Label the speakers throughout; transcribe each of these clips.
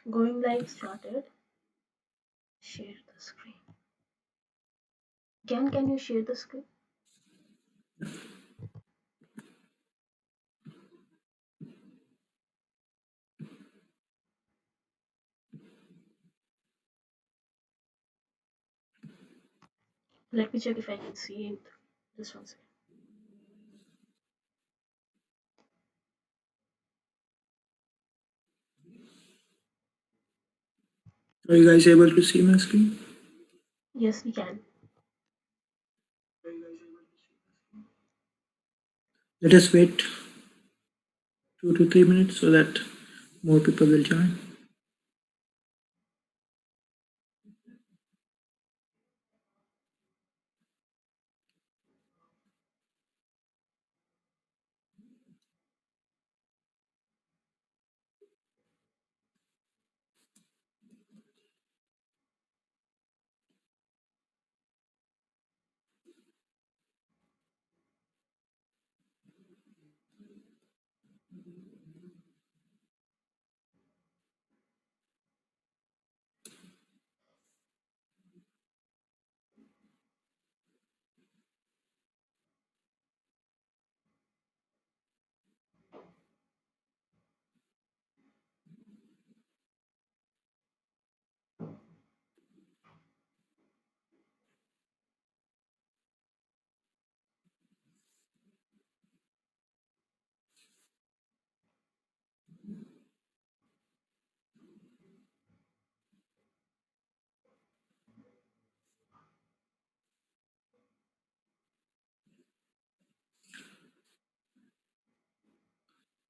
Speaker 1: Going live started. Share the screen. Can you share the screen? Let me check if I can see it. Just one second.
Speaker 2: Are you guys able to see my screen?
Speaker 1: Yes, we can.
Speaker 2: Let us wait 2 to 3 minutes so that more people will join.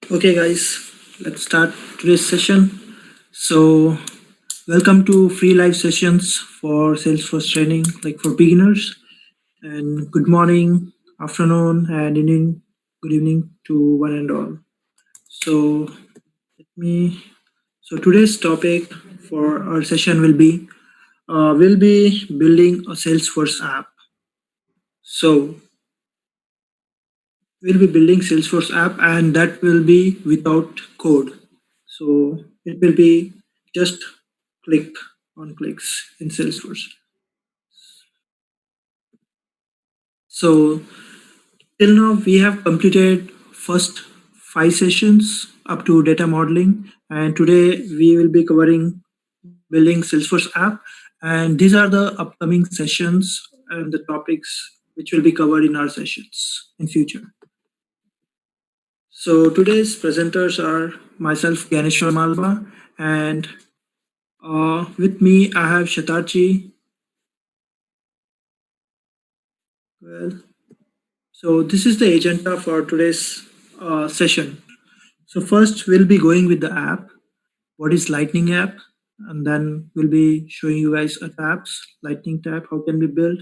Speaker 2: Okay, guys, let's start today's session. So, welcome to free live sessions for Salesforce training, like for beginners. And good morning, afternoon, and evening. Good evening to one and all. So, let me. So today's topic for our session will be we'll be building a Salesforce app. So we'll be building Salesforce app, and that will be without code. So it will be just click on clicks in Salesforce. So till now we have completed first 5 sessions up to data modeling, and today we will be covering building Salesforce app. And these are the upcoming sessions and the topics which will be covered in our sessions in future. So today's presenters are myself, Ganeshwar Malva, and with me I have Shatarji. Well, so this is the agenda for today's session. So first we'll be going with the app. What is Lightning app? And then we'll be showing you guys a tabs, Lightning tab, how can be built,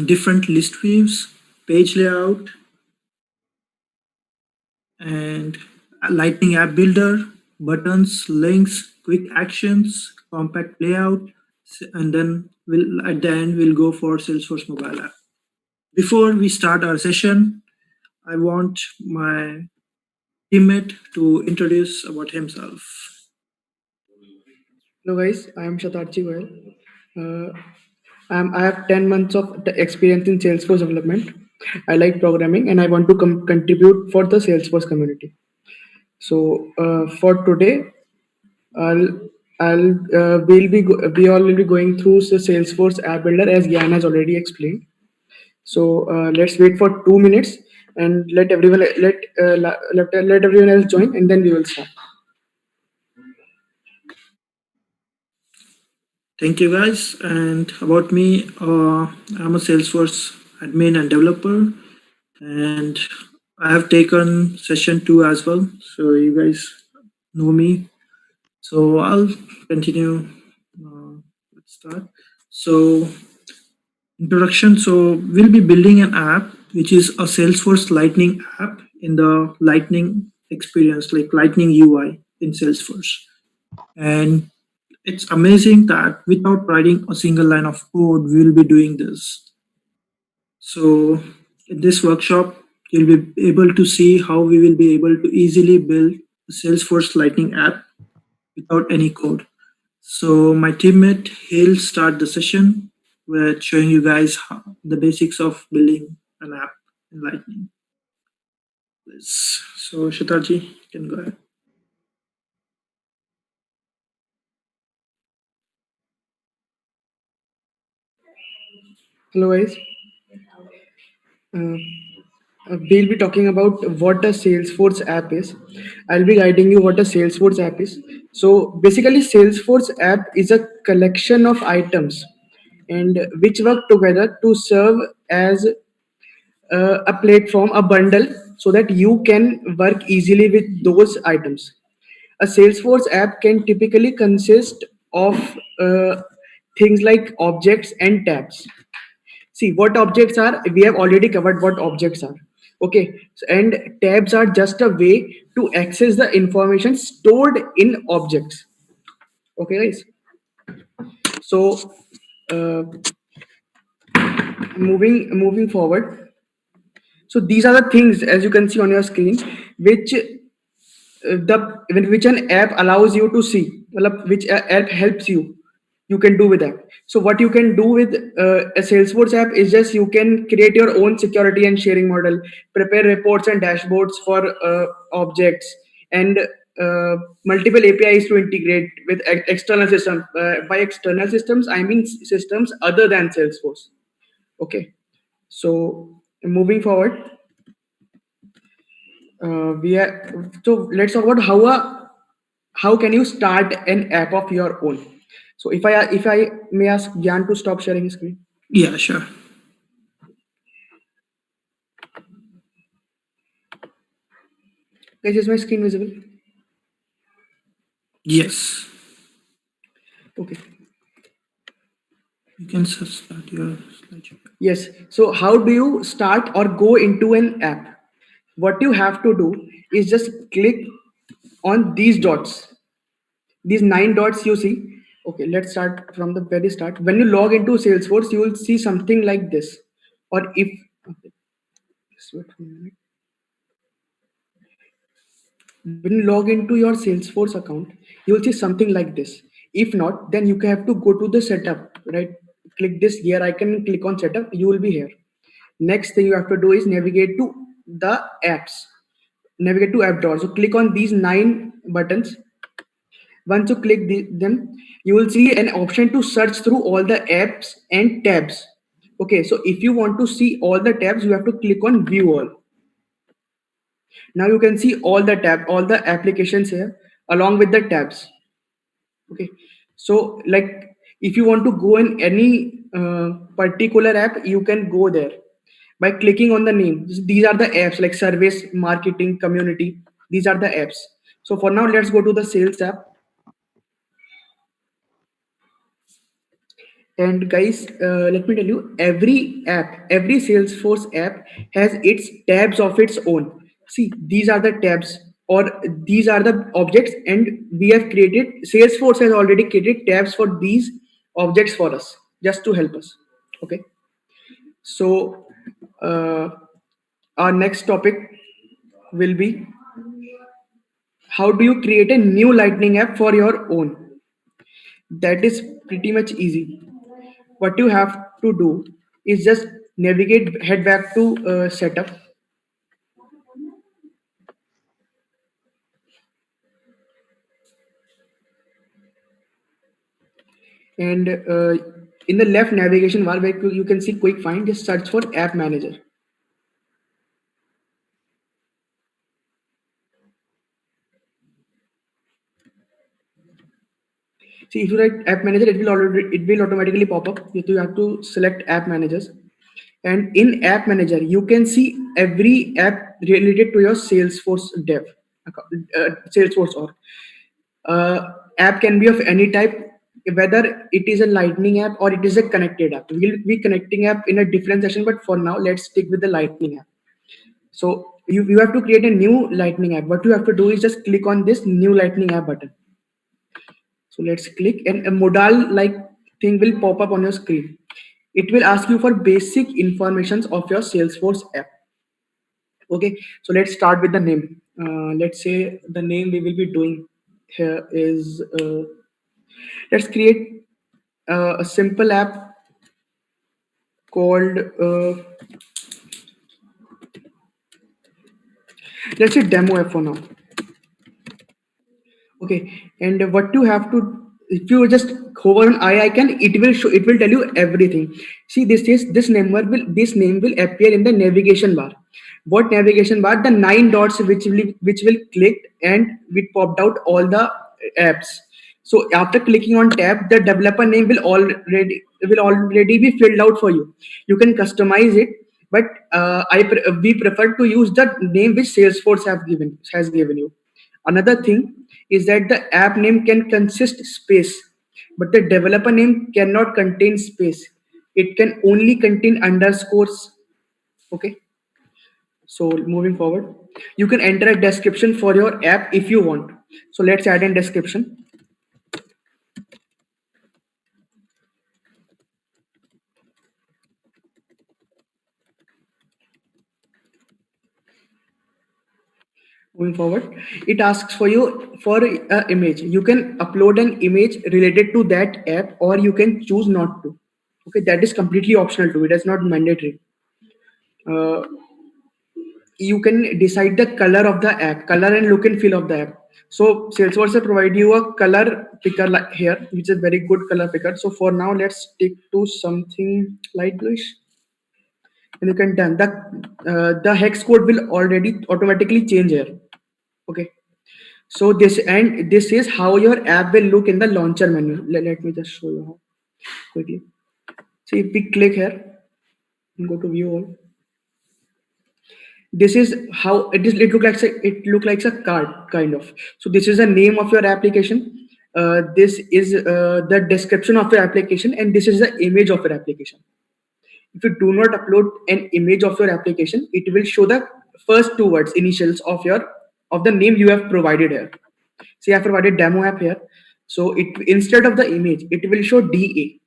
Speaker 2: different list views, page layout, and a Lightning app builder, buttons, links, quick actions, compact layout, and then we'll at the end we'll go for Salesforce mobile app. Before we start our session, I want my teammate to introduce about himself.
Speaker 3: Hello guys, I am Shatarji Goyal. I have 10 months of experience in Salesforce development. I like programming and I want to contribute for the Salesforce community. So for today, I'll, we all will be going through the Salesforce app builder as Gyan has already explained. So let's wait for 2 minutes and let everyone else join and then we will start.
Speaker 2: Thank you, guys. And about me, I'm a Salesforce admin and developer, and I have taken session 2 as well. So you guys know me. So I'll continue. Let's start. So introduction. So we'll be building an app which is a Salesforce Lightning app in the Lightning experience, like Lightning UI in Salesforce. And it's amazing that without writing a single line of code, we'll be doing this. So in this workshop, you'll be able to see how we will be able to easily build a Salesforce Lightning app without any code. So my teammate, he'll start the session with showing you guys the basics of building an app in Lightning. So Shataji, you can go ahead.
Speaker 3: Hello guys. Uh, we'll be talking about what a Salesforce app is. I'll be guiding you what a Salesforce app is. So basically, Salesforce app is a collection of items and which work together to serve as a platform, a bundle, so that you can work easily with those items. A Salesforce app can typically consist of things like objects and tabs. See what objects are, we have already covered what objects are. Okay, and tabs are just a way to access the information stored in objects. Okay, guys. So, uh, moving forward. So these are the things as you can see on your screen, which the which an app allows you to see, which app helps you can do with that. So what you can do with a Salesforce app is just you can create your own security and sharing model, prepare reports and dashboards for objects, and multiple APIs to integrate with external systems. By external systems I mean systems other than Salesforce. Okay, so moving forward, we are so let's talk about how can you start an app of your own. So if I may ask Jan to stop sharing his screen.
Speaker 2: Yeah, sure.
Speaker 3: Guys, is my screen visible?
Speaker 2: Yes,
Speaker 3: Okay.
Speaker 2: you can start your slideshow.
Speaker 3: Yes. So how do you start or go into an app? What you have to do is just click on these dots, these 9 dots you see. Okay, let's start from the very start. When you log into Salesforce, you will see something like this. Or if okay, just wait for a minute. When you log into your Salesforce account, you will see something like this. If not, then you have to go to the setup, right? Click this gear icon, click on setup, you will be here. Next thing you have to do is navigate to the apps. Navigate to app drawer. So click on these 9 buttons. Once you click them, you will see an option to search through all the apps and tabs. Okay, so if you want to see all the tabs, you have to click on view all. Now you can see all the applications here along with the tabs. Okay, so like if you want to go in any particular app, you can go there by clicking on the name. These are the apps like service, marketing, community. These are the apps. So for now, let's go to the sales app. And guys, let me tell you, every Salesforce app has its tabs of its own. See, these are the tabs or these are the objects, and we have created, Salesforce has already created tabs for these objects for us, just to help us. Okay. So, uh, our next topic will be how do you create a new Lightning app for your own? That is pretty much easy. What you have to do is just navigate, head back to setup, and in the left navigation bar where you can see quick find, just search for app manager. See, if you write app manager, it will automatically pop up. You have to select app managers, and in app manager you can see every app related to your Salesforce dev Salesforce org. uh, App can be of any type, whether it is a Lightning app or it is a connected app. We'll be connecting app in a different session, but for now let's stick with the Lightning app. So you have to create a new Lightning app. What you have to do is just click on this new Lightning app button. So let's click, and a modal like thing will pop up on your screen. It will ask you for basic informations of your Salesforce app. Okay, so let's start with the name. Let's say the name we will be doing here is let's create a simple app called let's say demo app for now. Okay, and what you have to, if you just hover on eye icon, it will show, it will tell you everything. See, this name will appear in the navigation bar. What navigation bar? The nine dots which will click and we popped out all the apps. So after clicking on tab, the developer name will already be filled out for you. You can customize it, but we prefer to use the name which Salesforce has given you. Another thing is that the app name can consist space, but the developer name cannot contain space. It can only contain underscores. Okay. So moving forward, you can enter a description for your app if you want. So let's add in description. Moving forward, it asks for you for an image. You can upload an image related to that app, or you can choose not to. Okay, that is completely optional too. It is not mandatory. Uh, you can decide the color of the app, color and look and feel of the app. So Salesforce will provide you a color picker like here, which is a very good color picker. So for now, let's stick to something light bluish, and you can done. The hex code will already automatically change here. Okay. So this is how your app will look in the launcher menu. Let me just show you how quickly. So if we click here and go to view all, this is how it look like a card kind of. So this is the name of your application. This is the description of your application, and this is the image of your application. If you do not upload an image of your application, it will show the first two words initials of the name you have provided here. See, I have provided demo app here, so it instead of the image it will show DA.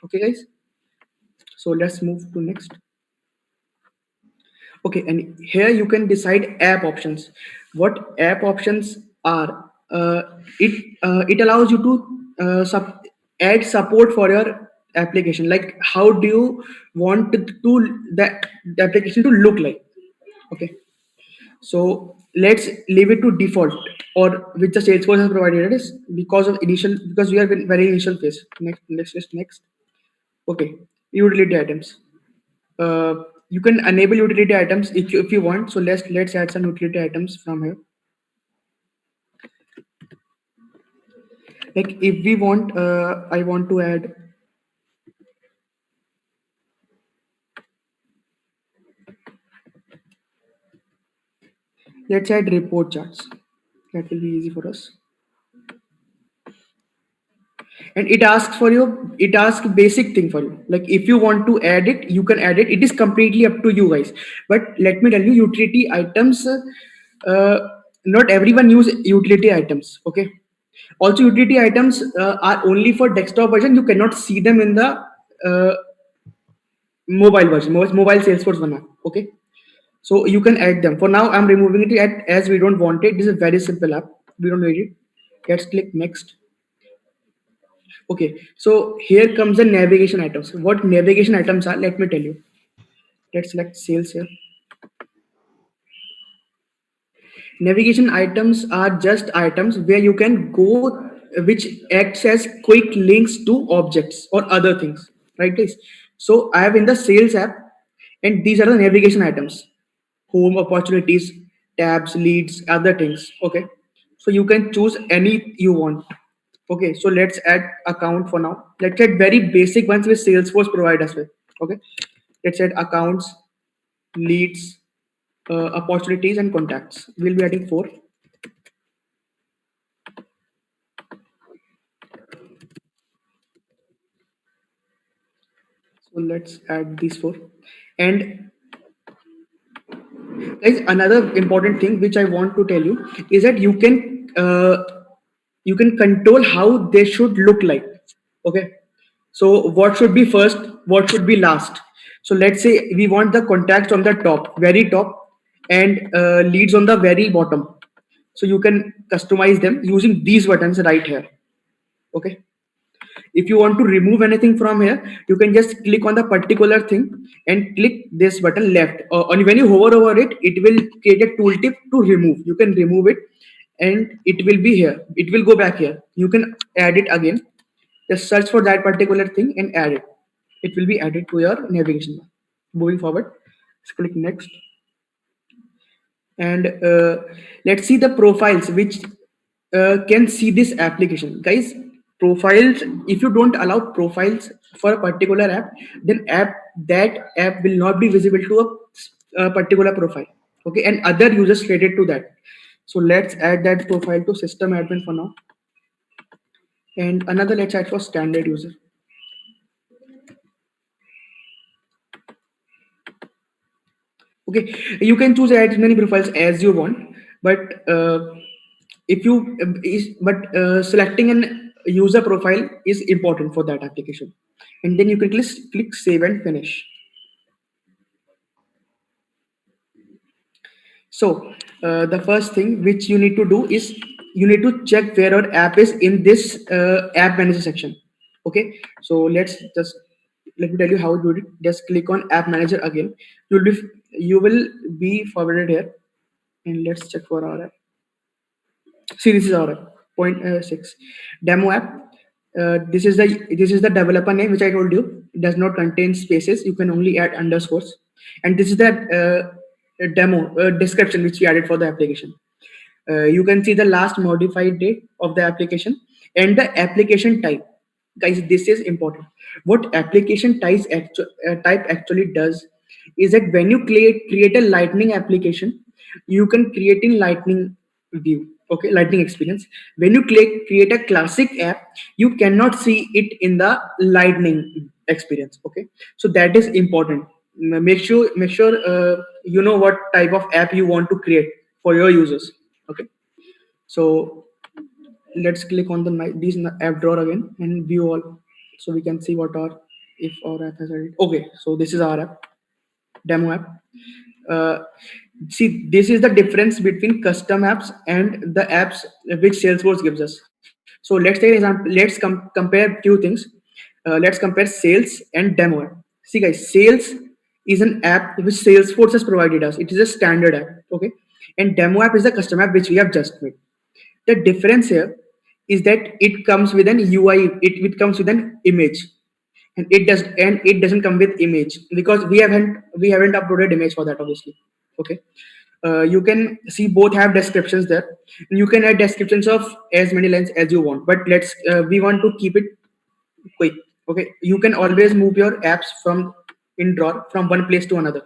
Speaker 3: Okay guys, so let's move to next. Okay, and here you can decide app options. What app options are? It allows you to add support for your application. Like, how do you want the application to look like? Okay, so let's leave it to default, or which the Salesforce has provided us because we are in very initial phase. Next. Okay, utility items. You can enable utility items if you want. So let's add some utility items from here. Like if we want, I want to add. Let's add report charts. That will be easy for us. And it asks for you. It asks basic thing for you. Like if you want to add it, you can add it. It is completely up to you guys. But let me tell you, utility items. Uh, Not everyone use utility items. Okay. Also, utility items are only for desktop version. You cannot see them in the uh, mobile version, mobile Salesforce one. Okay, so you can add them. For now, I'm removing it as we don't want it. This is a very simple app. We don't need it. Let's click next. Okay, so here comes the navigation items. What navigation items are? Let me tell you. Let's select sales here. Navigation items are just items where you can go, which acts as quick links to objects or other things, right guys? So I have in the sales app, and these are the navigation items: home, opportunities, tabs, leads, other things. Okay, so you can choose any you want. Okay, so let's add account for now. Let's add very basic ones which Salesforce provide us with. Okay, let's add accounts, leads, opportunities, and contacts. We'll be adding four. So let's add these four. And guys, another important thing which I want to tell you is that you can control how they should look like. Okay. So what should be first? What should be last? So let's say we want the contacts on the top, very top. and leads on the very bottom. So you can customize them using these buttons right here. Okay. If you want to remove anything from here, you can just click on the particular thing and click this button left. And when you hover over it, it will create a tooltip to remove. You can remove it and it will be here. It will go back here. You can add it again. Just search for that particular thing and add it. It will be added to your navigation bar. Moving forward, let's click next. And let's see the profiles which can see this application, guys. Profiles, if you don't allow profiles for a particular app, then that app will not be visible to a particular profile. Okay, and other users related to that. So let's add that profile to system admin for now, and another let's add for standard user. Okay, you can choose as many profiles as you want, but if you selecting an user profile is important for that application. And then you can click save and finish. So the first thing which you need to do is you need to check where your app is in this app manager section. Okay, so let me tell you how to do it. Just click on app manager again. You will be forwarded here, and let's check for our app. See, this is our app. Point 6 demo app. This is the developer name which I told you. It does not contain spaces. You can only add underscores. And this is the demo description which we added for the application. You can see the last modified date of the application and the application type. Guys, this is important. What application type actually does is that when you create a lightning application, you can create in lightning view. Okay, lightning experience. When you create a classic app, you cannot see it in the lightning experience. Okay, so that is important. Make sure you know what type of app you want to create for your users. Okay, so let's click on these app drawer again and view all, so we can see what our if our app has already. Okay, so this is our app, demo app. uh, See, this is the difference between custom apps and the apps which Salesforce gives us. So let's take an example. Let's compare few things. Let's compare sales and demo app. See, guys, sales is an app which Salesforce has provided us. It is a standard app. Okay, and demo app is the custom app which we have just made. The difference here is that it comes with an UI. It comes with an image, and it doesn't come with image because we haven't uploaded image for that, obviously. Okay, you can see both have descriptions there. You can add descriptions of as many lines as you want, but we want to keep it quick. Okay, you can always move your apps from in drawer from one place to another.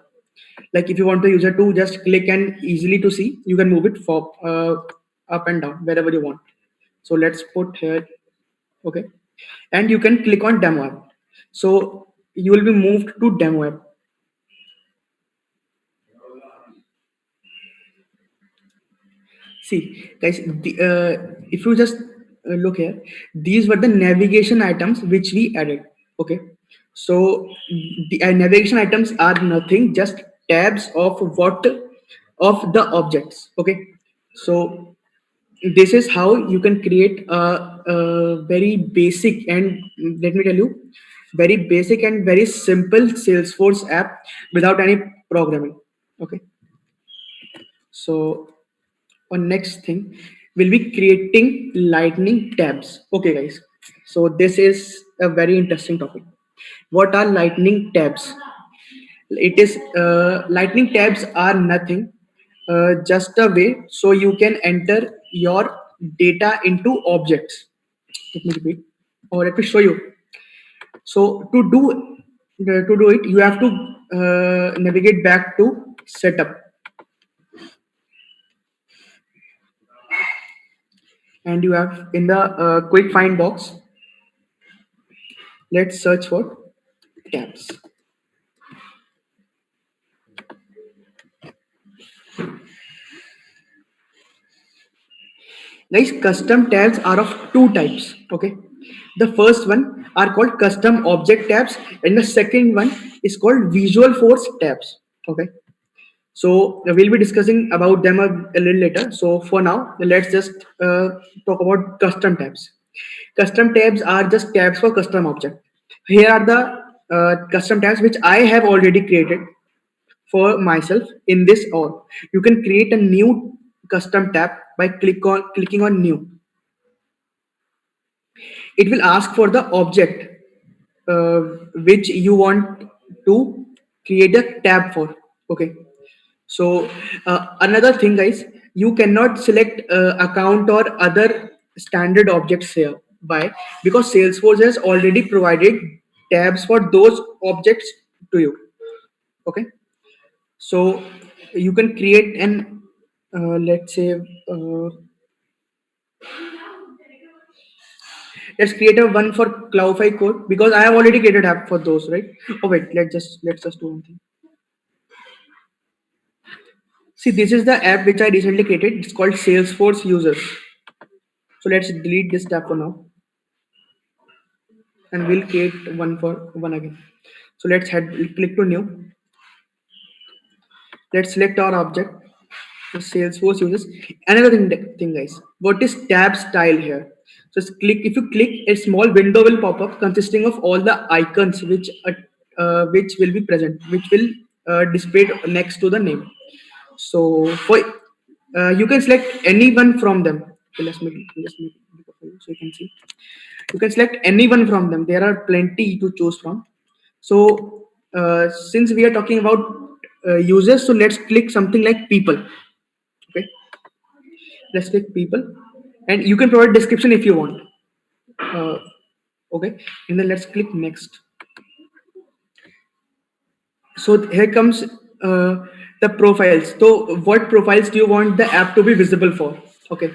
Speaker 3: Like if you want the user to just click and easily to see, you can move it for up and down wherever you want. So let's put here. Okay, and you can click on demo app, so you will be moved to demo app. See, guys, if you just look here, these were the navigation items which we added. Okay, so the navigation items are nothing, just tabs of the objects. Okay, so this is how you can create a very basic and, let me tell you, very basic and very simple Salesforce app without any programming. Okay, so on next thing, we'll be creating lightning tabs. Okay, guys, so this is a very interesting topic. What are lightning tabs? It is lightning tabs are nothing, just a way so you can enter your data into objects. Let me repeat, or let me show you. So to do it, you have to navigate back to setup, and you have in the quick find box. Let's search for tabs. Guys, custom tabs are of two types. Okay, the first one are called custom object tabs, and the second one is called Visual Force tabs. Okay, So we'll be discussing about them a little later. So for now, let's just talk about custom tabs. Custom tabs are just tabs for custom object. Here are the custom tabs which I have already created for myself in this org. You can create a new custom tab by clicking on new. It will ask for the object uh, which you want to create a tab for. Okay. So another thing, guys, you cannot select account or other standard objects here. Why? Because Salesforce has already provided tabs for those objects to you. Okay. So you can create an let's say let's create a one for Cloudify code because I have already created app for those, right? Oh wait, let's just do one thing. See, this is the app which I recently created. It's called Salesforce Users. So let's delete this tab for now, and we'll create one for one again. So let's head click to new. Let's select our object. The Salesforce uses another thing, guys. What is tab style here? Just click. If you click, a small window will pop up consisting of all the icons which will be present, which will displayed next to the name. So for you can select any one from them. Okay, let's make it bigger for you so you can see. You can select any one from them. There are plenty to choose from. So since we are talking about users, so let's click something like people. Okay, let's click people, and you can provide description if you want. Uh, okay, and then let's click next. So here comes the profiles. So what profiles do you want the app to be visible for? Okay,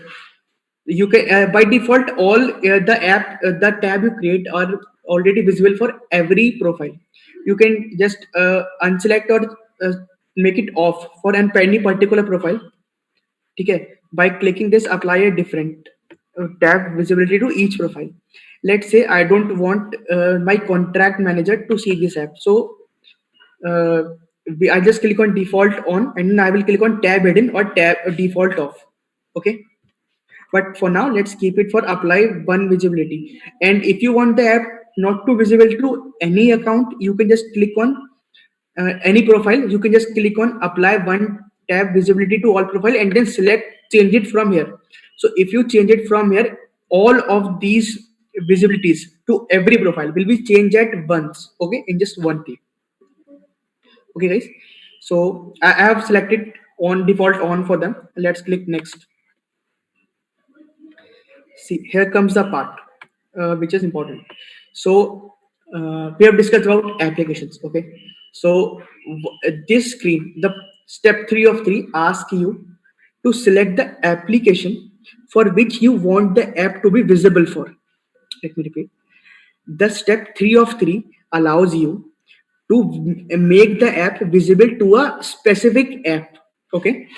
Speaker 3: you can by default all the tab you create are already visible for every profile. You can just unselect or make it off for any particular profile. Okay, by clicking this apply a different tab visibility to each profile. Let's say I don't want my contract manager to see this app, so uh, I just click on default on, and then I will click on tab hidden or tab default off. Okay, but for now let's keep it for apply one visibility. And if you want the app not to visible to any account, you can just click on any profile. You can just click on apply one tab visibility to all profile and then select change it from here. So if you change it from here, all of these visibilities to every profile will be changed at once. Okay, in just one click. Okay, guys, so I have selected on default on for them. Let's click next. See, here comes the part which is important. So we have discussed about applications. Okay, so this screen, the step 3 of 3 asks you to select the application for which you want the app to be visible for. Let me repeat. The step 3 of 3 allows you to make the app visible to a specific app. Okay,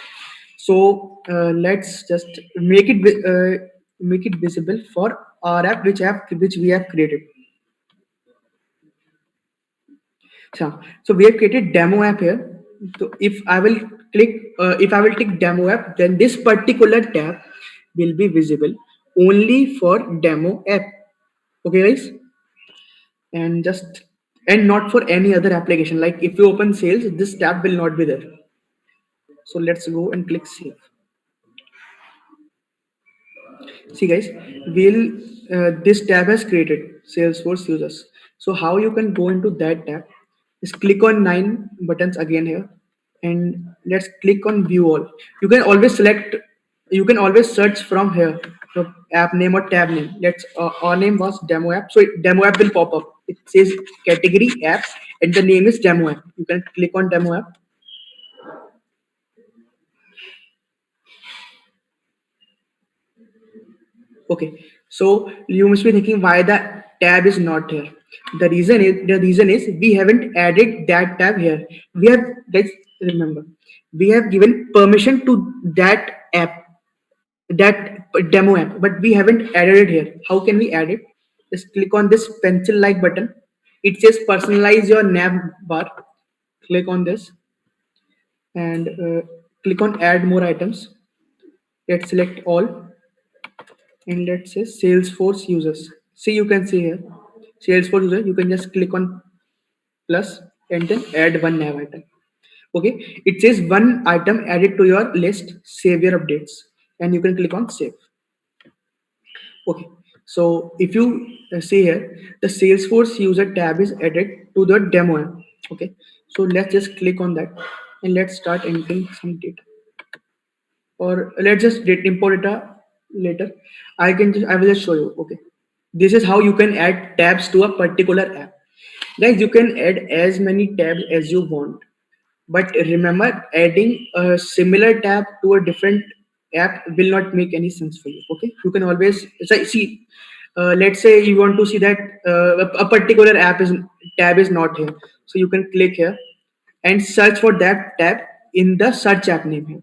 Speaker 3: so let's just make it visible for our app which we have created. So we have created demo app here. So if I will click demo app, then this particular tab will be visible only for demo app. Okay, guys, and just and not for any other application. Like if you open sales, this tab will not be there. So let's go and click save. See, guys, we'll this tab has created Salesforce users. So how you can go into that tab is click on 9 buttons again here, and let's click on view all. You can always select. You can always search from here the app name or tab name. Let's our name was demo app, so demo app will pop up. It says category app, and the name is demo app. You can click on demo app. Okay, so you must be thinking why the tab is not here. The reason is we haven't added that tab here. We have let's remember we have given permission to that app, that demo app, but we haven't added it here. How can we add it? Just click on this pencil like button. It says personalize your nav bar. Click on this. and click on add more items. Let's select all, and let's say Salesforce users. See, you can see here Salesforce user. You can just click on plus and then add one nav item. Okay, it says one item added to your list, save your updates, and you can click on save. Okay, so if you see here, the Salesforce user tab is added to the demo app. Okay, so let's just click on that and let's start entering some data, or let's just import data later. I will just show you. Okay, this is how you can add tabs to a particular app. Guys, you can add as many tabs as you want, but remember, adding a similar tab to a different app will not make any sense for you. Okay, you can always see, let's say you want to see that a particular app is tab is not here, so you can click here and search for that tab in the search app name here.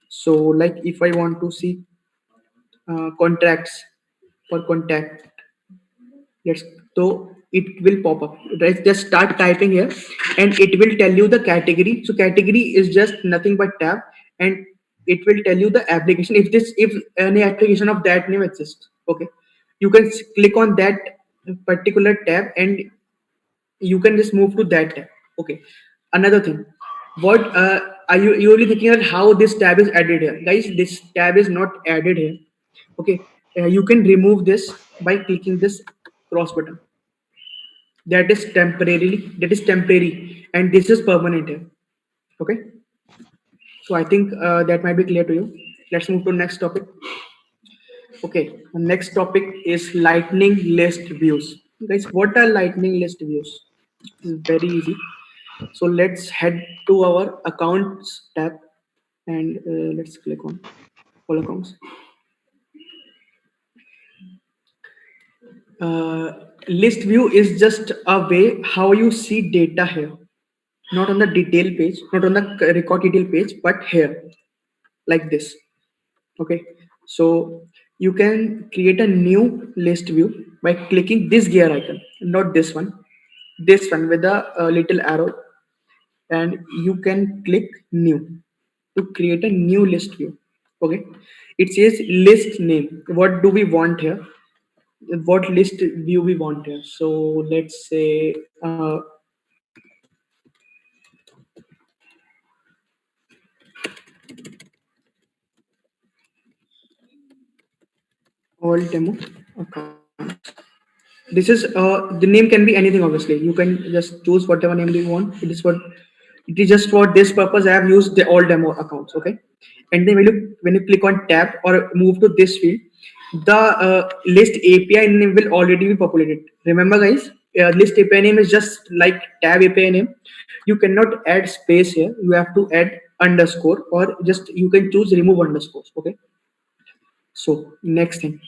Speaker 3: So like if I want to see contracts for contact, let's, so it will pop up, right? Just start typing here and it will tell you the category. So category is just nothing but tab, and it will tell you the application, if any application of that name exists. Okay, you can click on that particular tab and you can just move to that tab. Okay, another thing, what are you only thinking of how this tab is added here? Guys, this tab is not added here. Okay, you can remove this by clicking this cross button. That is temporary and this is permanent here. Okay, so I think that might be clear to you. Let's move to next topic. Okay, the next topic is lightning list views. Guys, what are lightning list views? It's very easy. So let's head to our accounts tab and let's click on all accounts. uh, List view is just a way how you see data here, not on the detail page, not on the record detail page, but here, like this. Okay, so you can create a new list view by clicking this gear icon, not this one with a little arrow, and you can click new to create a new list view. Okay, it says list name. What do we want here? What list view we want here? So let's say all demo accounts. This is the name can be anything. Obviously, you can just choose whatever name you want. It is just for this purpose. I have used the all demo accounts. Okay, and then when you click on tab or move to this field, the list API name will already be populated. Remember, guys, list API name is just like tab API name. You cannot add space here. You have to add underscore, or just you can choose remove underscores. Okay, so next thing,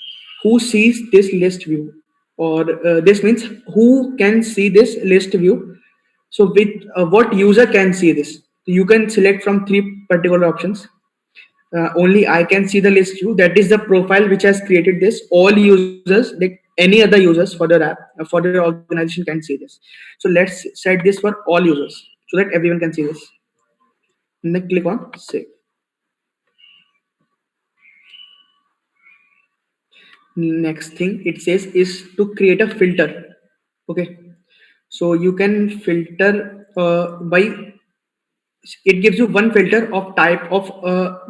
Speaker 3: who sees this list view? Or this means who can see this list view? So with what user can see this? You can select from three particular options. Only I can see the list view. That is the profile which has created this. All users, like any other users for the app, for the organization can see this. So let's set this for all users so that everyone can see this. And then click on save. Next thing it says is to create a filter. Okay, so you can filter by, it gives you one filter of type of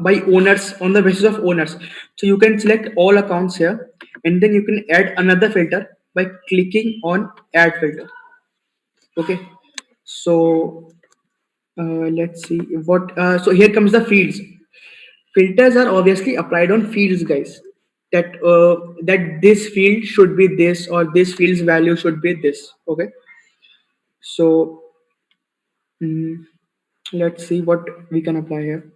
Speaker 3: by owners, on the basis of owners. So you can select all accounts here, and then you can add another filter by clicking on add filter. Okay, so let's see what so here comes the fields. Filters are obviously applied on fields, guys, that this field should be this, or this field's value should be this. Okay, so mm, let's see what we can apply here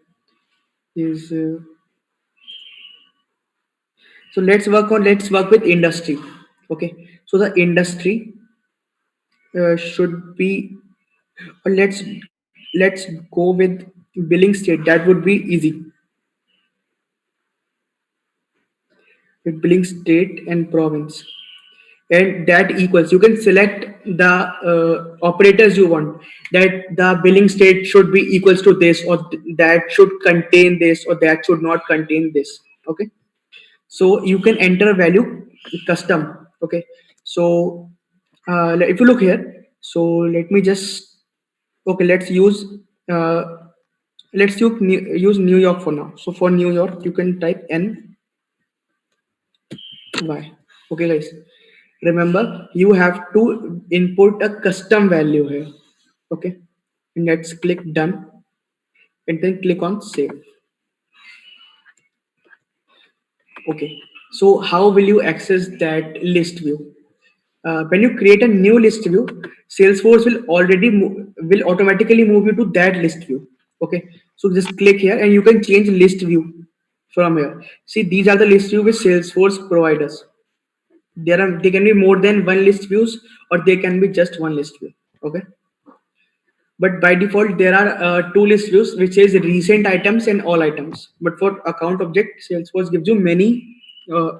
Speaker 3: is so let's work with industry. Okay, so the industry should be, or let's go with billing state. That would be easy. With billing state and province, and that equals, you can select the operators you want, that the billing state should be equals to this, or that should contain this, or that should not contain this. Okay, so you can enter a value custom. Okay, so if you look here, so let me just, okay, uh, use New York for now. So for New York you can type N Y. Okay guys, remember you have to input a custom value here. Okay, and let's click done, and then click on save. Okay, so how will you access that list view? When you create a new list view, Salesforce will automatically move you to that list view. Okay, so just click here and you can change list view from here. See, these are the list view which Salesforce provides us. They can be more than one list views, or they can be just one list view. Okay, but by default there are two list views, which is recent items and all items. But for account object, Salesforce gives you many uh,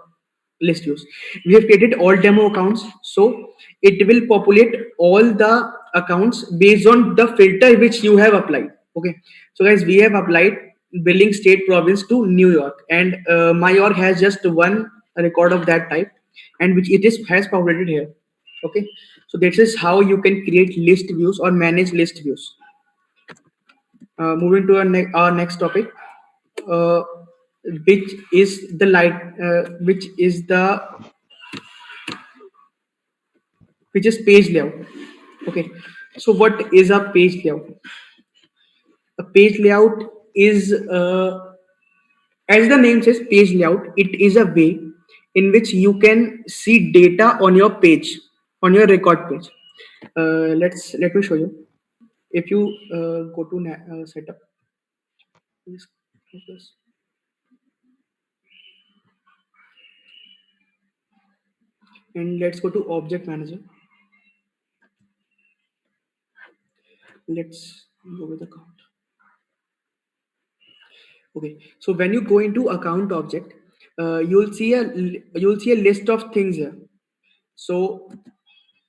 Speaker 3: list views. We have created all demo accounts, so it will populate all the accounts based on the filter which you have applied. Okay, so guys, we have applied billing state province to New York, and my org has just one record of that type, and which it is has populated here. Okay, so this is how you can create list views or manage list views. Moving to our next topic, uh, which is the light which is the which is page layout. Okay, so what is a page layout? A page layout is, as the name says, page layout. It is a way in which you can see data on your page, on your record page. Let me show you. If you go to setup, please focus, and let's go to object manager. Let's go with account. Okay, so when you go into account object, you'll see a list of things here. So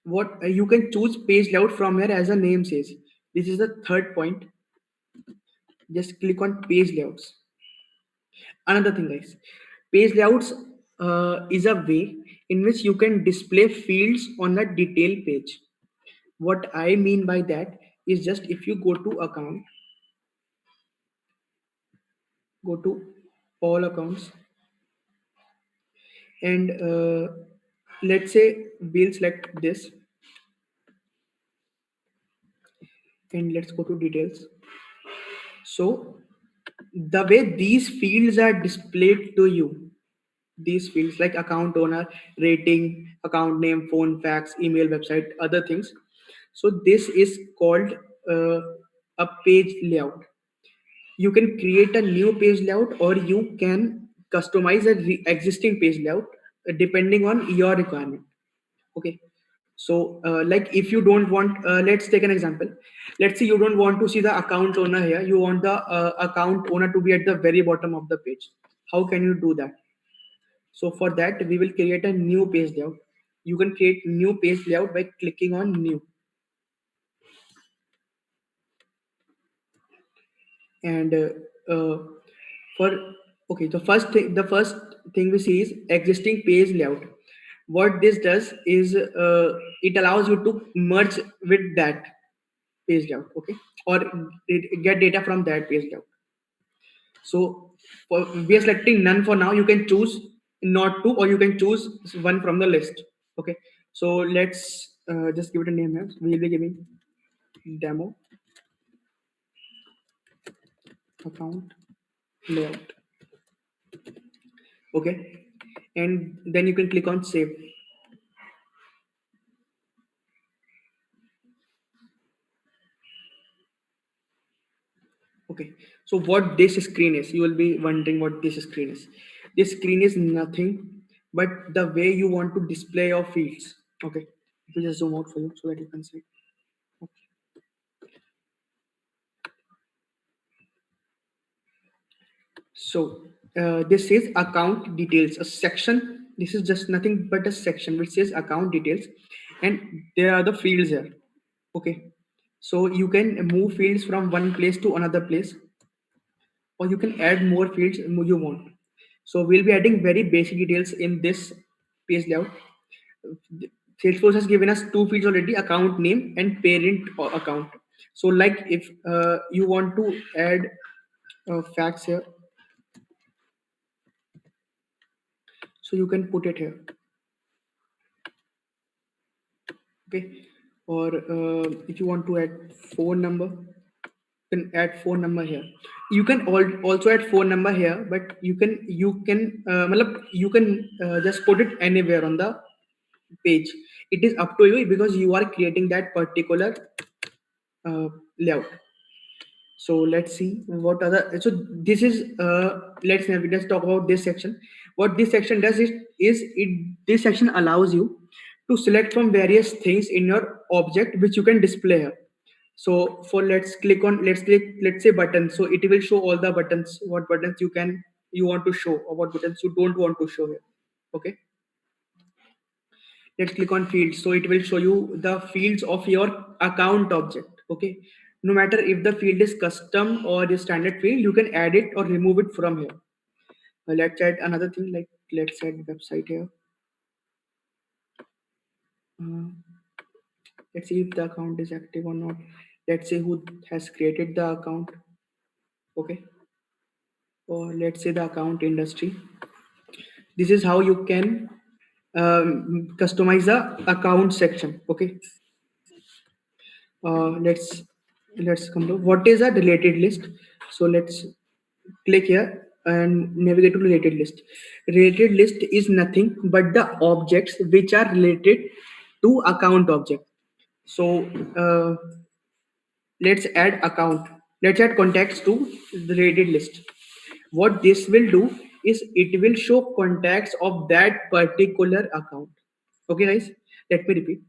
Speaker 3: what you can choose page layout from here, as the name says. This is the third point. Just click on page layouts. Another thing, guys, page layouts is a way in which you can display fields on a detail page. What I mean by that is, just if you go to account, go to all accounts, and let's say we'll select this, and let's go to details. So the way these fields are displayed to you, these fields like account owner, rating, account name, phone, fax, email, website, other things, so this is called uh, a page layout. You can create a new page layout, or you can customize a existing page layout depending on your requirement. Okay, so like if you don't want, let's take an example. Let's say you don't want to see the account owner here, you want the account owner to be at the very bottom of the page. How can you do that? So for that, we will create a new page layout. You can create new page layout by clicking on new, and uh, for okay, the first thing we see is existing page layout. What this does is, it allows you to merge with that page layout. Okay, or get data from that page layout. So we are selecting none for now. You can choose not to, or you can choose one from the list. Okay, so let's just give it a name here. We will be giving demo account layout. Okay, and then you can click on save. Okay, so what this screen is, you will be wondering what this screen is. This screen is nothing but the way you want to display your fields. Okay, let me just zoom out for you so that you can see. So this says account details, a section. This is just nothing but a section which says account details, and there are the fields here. Okay, so you can move fields from one place to another place, or you can add more fields you want. So we'll be adding very basic details in this page layout. Salesforce has given us two fields already: account name and parent account. So like if you want to add facts here, so you can put it here. Okay, or if you want to add phone number, you can add phone number here. You can also add phone number here, but matlab, you can just put it anywhere on the page. It is up to you because you are creating that particular layout. So let's see what other. So this is let's talk about this section. What this section does is it this section allows you to select from various things in your object which you can display here. So for let's say button. So it will show all the buttons, what buttons you want to show, or what buttons you don't want to show here. Okay, let's click on fields. So it will show you the fields of your account object. Okay, no matter if the field is custom or the standard field, you can add it or remove it from here. Let's add another thing, like let's add website here. uh, let's see if the account is active or not. Let's say who has created the account. Okay, or let's say the account industry. This is how you can customize the account section. Okay, let's come to what is a related list. So let's click here and navigate to related list. Related list is nothing but the objects which are related to account object. So uh, let's add account. Let's add contacts to the related list. What this will do is it will show contacts of that particular account. Okay guys, let me repeat.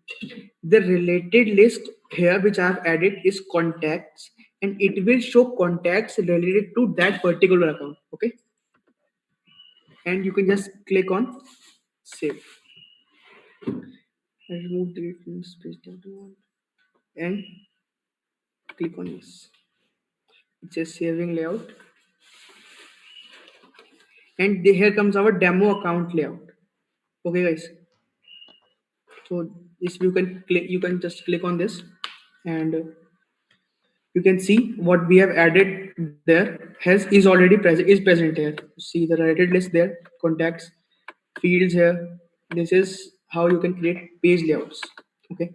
Speaker 3: The related list here which I have added is contacts, and it will show contacts related to that particular account. Okay, and you can just click on save. I remove the space that you want and click on yes. It says saving layout, and here comes our demo account layout. Okay guys, so this you can just click on this, and you can see what we have added there has is present here. See the related list there, contacts, fields here. This is how you can create page layouts. Okay,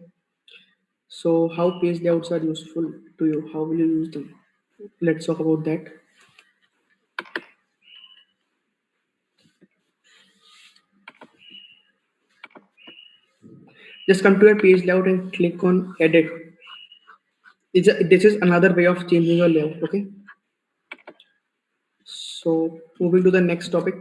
Speaker 3: so how page layouts are useful to you, how will you use them? Let's talk about that. Just come to your page layout and click on edit. This is another way of changing your layout. Okay, so moving to the next topic,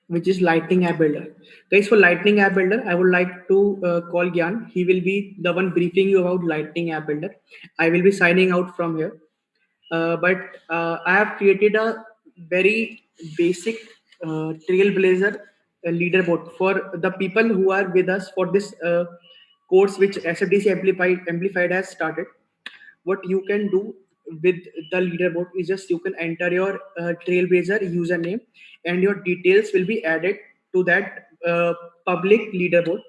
Speaker 3: which is Lightning App Builder. Guys, for Lightning App Builder, I would like to call Gyan. He will be the one briefing you about Lightning App Builder. I will be signing out from here. But I have created a very basic Trailblazer leaderboard for the people who are with us for this course, which SFDC Amplified has started. What you can do with the leaderboard is just you can enter your Trailblazer username, and your details will be added to that public leaderboard.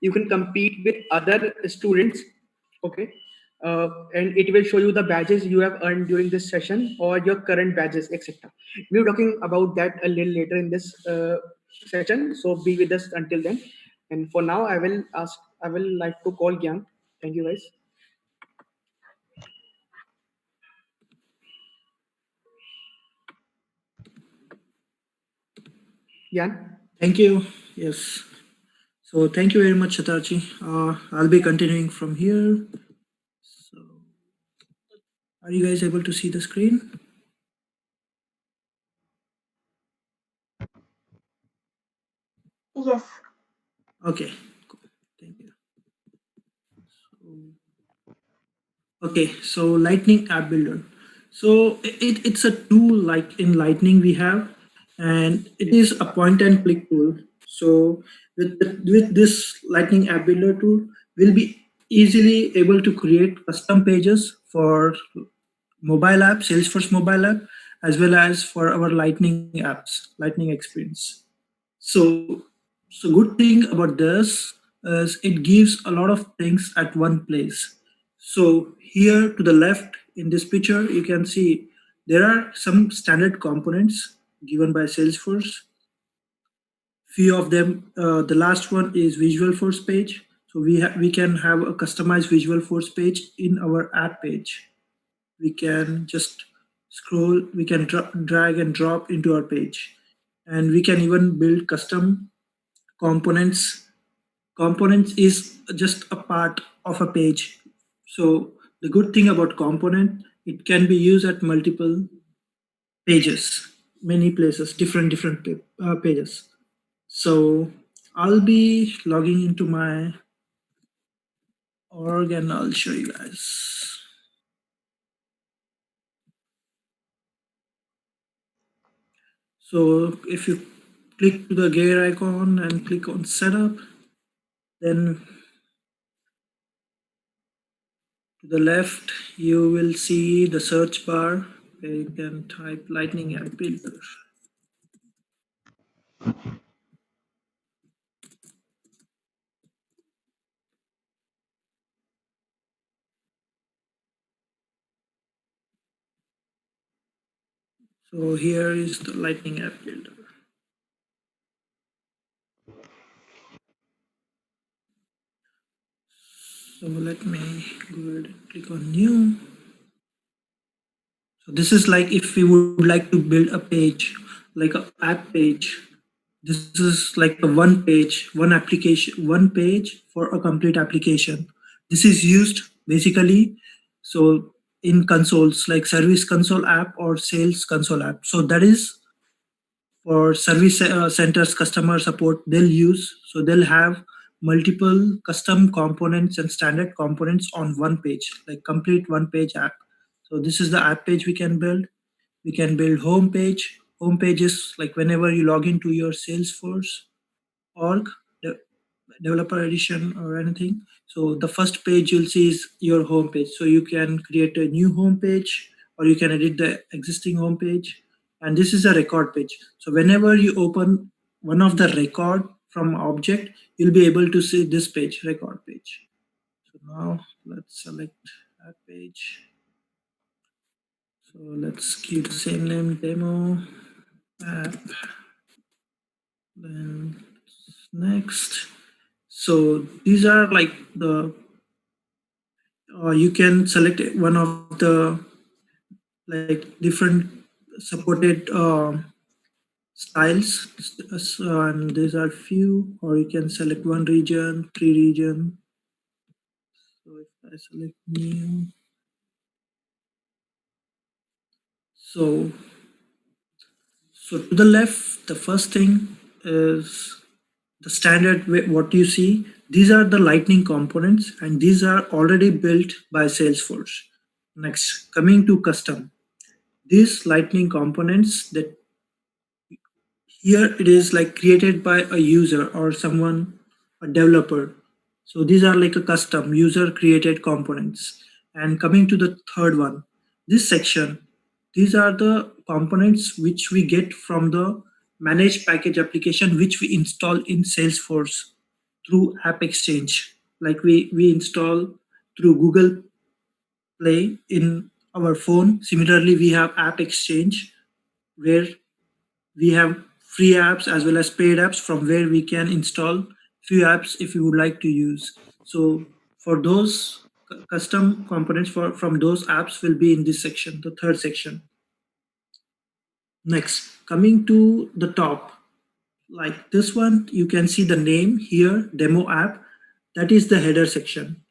Speaker 3: You can compete with other students. Okay, and it will show you the badges you have earned during this session or your current badges, etc. We're talking about that a little later in this session, so be with us until then. And for now, I will like to call Gyan. Thank you guys. Gyan.
Speaker 2: Thank you. Yes. So thank you very much, Shatarji. I'll be continuing from here. So, are you guys able to see the screen?
Speaker 1: Yes.
Speaker 2: Okay, cool. Thank you. Okay, so Lightning App Builder. So it's a tool like in Lightning we have, and it is a point and click tool. So with this Lightning App Builder tool, we'll be easily able to create custom pages for mobile app, Salesforce mobile app, as well as for our Lightning apps, Lightning experience. So, so good thing about this is it gives a lot of things at one place. So here to the left in this picture, you can see there are some standard components given by Salesforce. Few of them, the last one is Visual Force page. So we can have a customized Visual Force page in our app page. We can just scroll, we can drag and drop into our page, and we can even build custom components. Components is just a part of a page. So the good thing about component, it can be used at multiple pages, many places, different pages. So I'll be logging into my org and I'll show you guys. So if you click to the gear icon and click on setup, then to the left, you will see the search bar where you can type Lightning App Builder. So here is the Lightning App Builder. So let me go ahead and click on new. So this is like if we would like to build a page, like an app page. This is like a one page, one application, one page for a complete application. This is used basically so in consoles like Service Console app or Sales Console app. So that is for service centers customer support they'll use. So they'll have multiple custom components and standard components on one page, like complete one page app. So this is the app page we can build. We can build home page. Home page is like whenever you log into your Salesforce org, developer edition or anything. So the first page you'll see is your home page. So you can create a new home page or you can edit the existing home page. And this is a record page. So whenever you open one of the record from object, you'll be able to see this page, record page. So now let's select that page. So let's keep the same name, demo app. Then next. So these are like the you can select one of the like different supported styles, and these are few, or you can select one region, three region. So if I select new, so so to the left, the first thing is the standard way, what you see. These are the Lightning components, and these are already built by Salesforce. Next, coming to custom. These Lightning components that here it is like created by a user or someone, a developer. So these are like a custom user created components. And coming to the third one, this section, these are the components which we get from the managed package application which we install in Salesforce through App Exchange. Like we install through Google Play in our phone. Similarly, we have App Exchange where we have free apps as well as paid apps from where we can install few apps if you would like to use. So for those custom components for from those apps will be in this section, the third section. Next, coming to the top, like this one, you can see the name here, demo app. That is the header section.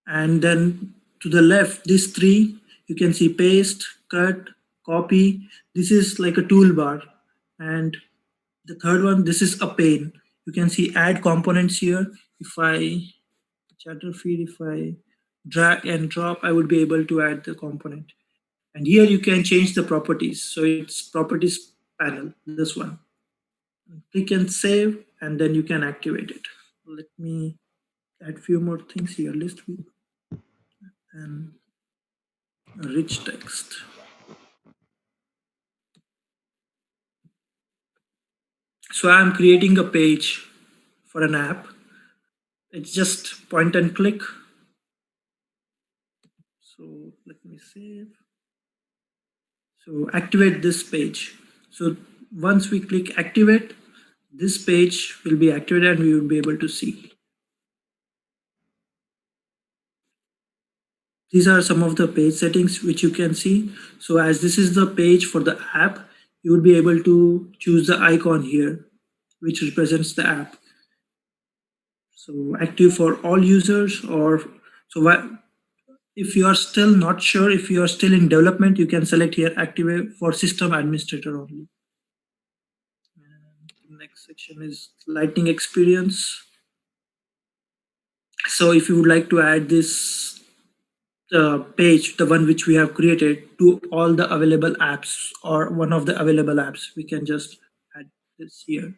Speaker 2: And then to the left, these three, you can see paste, cut, copy. This is like a toolbar. And the third one, this is a pane. You can see add components here. If I chatter feed, if I drag and drop, I would be able to add the component. And here you can change the properties. So it's properties panel, this one. Click and save, and then you can activate it. Let me add few more things here. List view and rich text. So I'm creating a page for an app. It's just point and click. So let me save. So activate this page. So once we click activate, this page will be activated and we will be able to see. These are some of the page settings which you can see. So as this is the page for the app, you will be able to choose the icon here, which represents the app. So active for all users, or if you are still not sure, if you are still in development, you can select here activate for system administrator only. And the next section is lightning experience. So if you would like to add this page, the one which we have created, to all the available apps or one of the available apps, we can just add this here.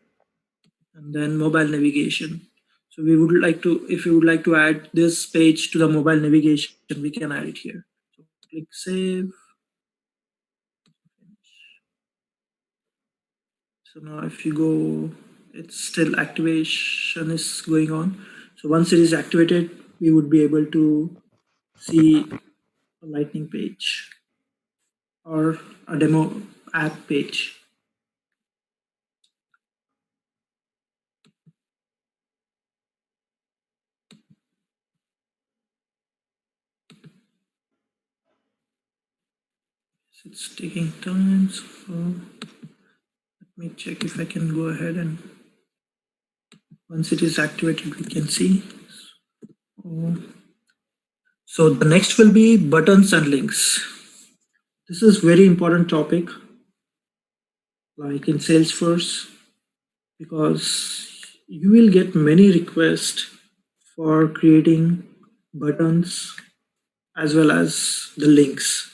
Speaker 2: And then mobile navigation. So we would like to, if you would like to add this page to the mobile navigation, we can add it here. So click save. So now if you go, it's still activation is going on. So once it is activated, we would be able to see a lightning page or a demo app page. It's taking time, so let me check if I can go ahead, and once it is activated we can see. So the next will be buttons and links. This is very important topic, like in Salesforce, because you will get many requests for creating buttons as well as the links.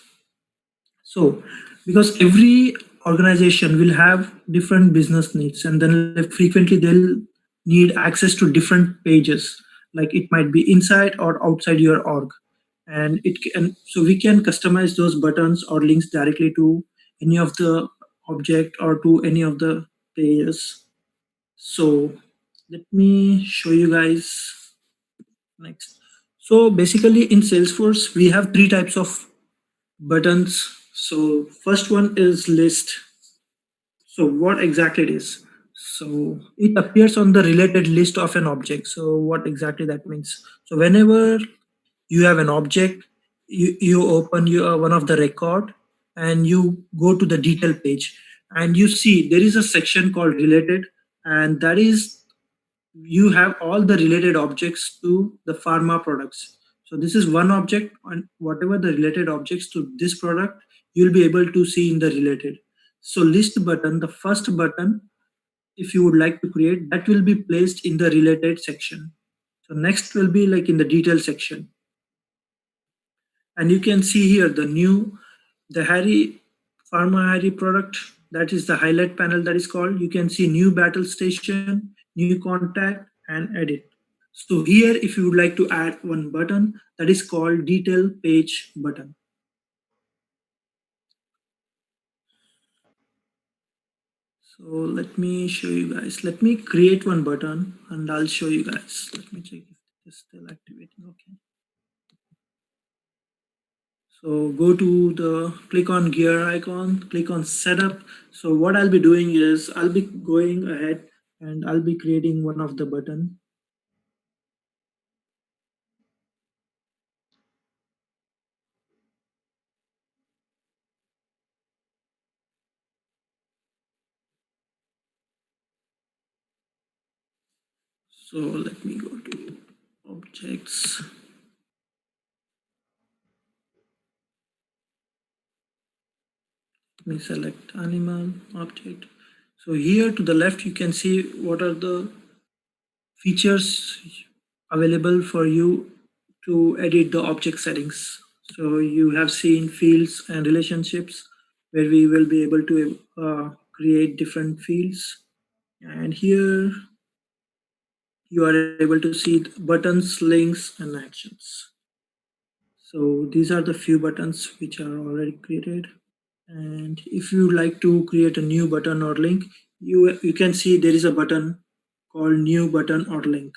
Speaker 2: So because every organization will have different business needs, and then frequently they'll need access to different pages, like it might be inside or outside your org, and it can, so we can customize those buttons or links directly to any of the object or to any of the pages. So let me show you guys next. So basically in Salesforce we have three types of buttons. So first one is list. So what exactly it is? So it appears on the related list of an object. So what exactly that means? So whenever you have an object, you open your one of the record and you go to the detail page, and you see there is a section called related, and that is you have all the related objects to the pharma products. So this is one object, and whatever the related objects to this product, you'll be able to see in the related. So list button, the first button, if you would like to create, that will be placed in the related section. So next will be like in the detail section. And you can see here the Harry Pharma Harry product, that is the highlight panel that is called. You can see new battle station, new contact, and edit. So here, if you would like to add one button, that is called detail page button. So let me show you guys. Let me create one button and I'll show you guys. Let me check if it is still activating. Okay. So go to the click on gear icon, click on setup. So what I'll be doing is I'll be going ahead and I'll be creating one of the button. So let me go to objects. Let me select animal object. So here to the left, you can see what are the features available for you to edit the object settings. So you have seen fields and relationships where we will be able to create different fields. And here you are able to see buttons, links, and actions. So these are the few buttons which are already created. And if you like to create a new button or link, you can see there is a button called new button or link.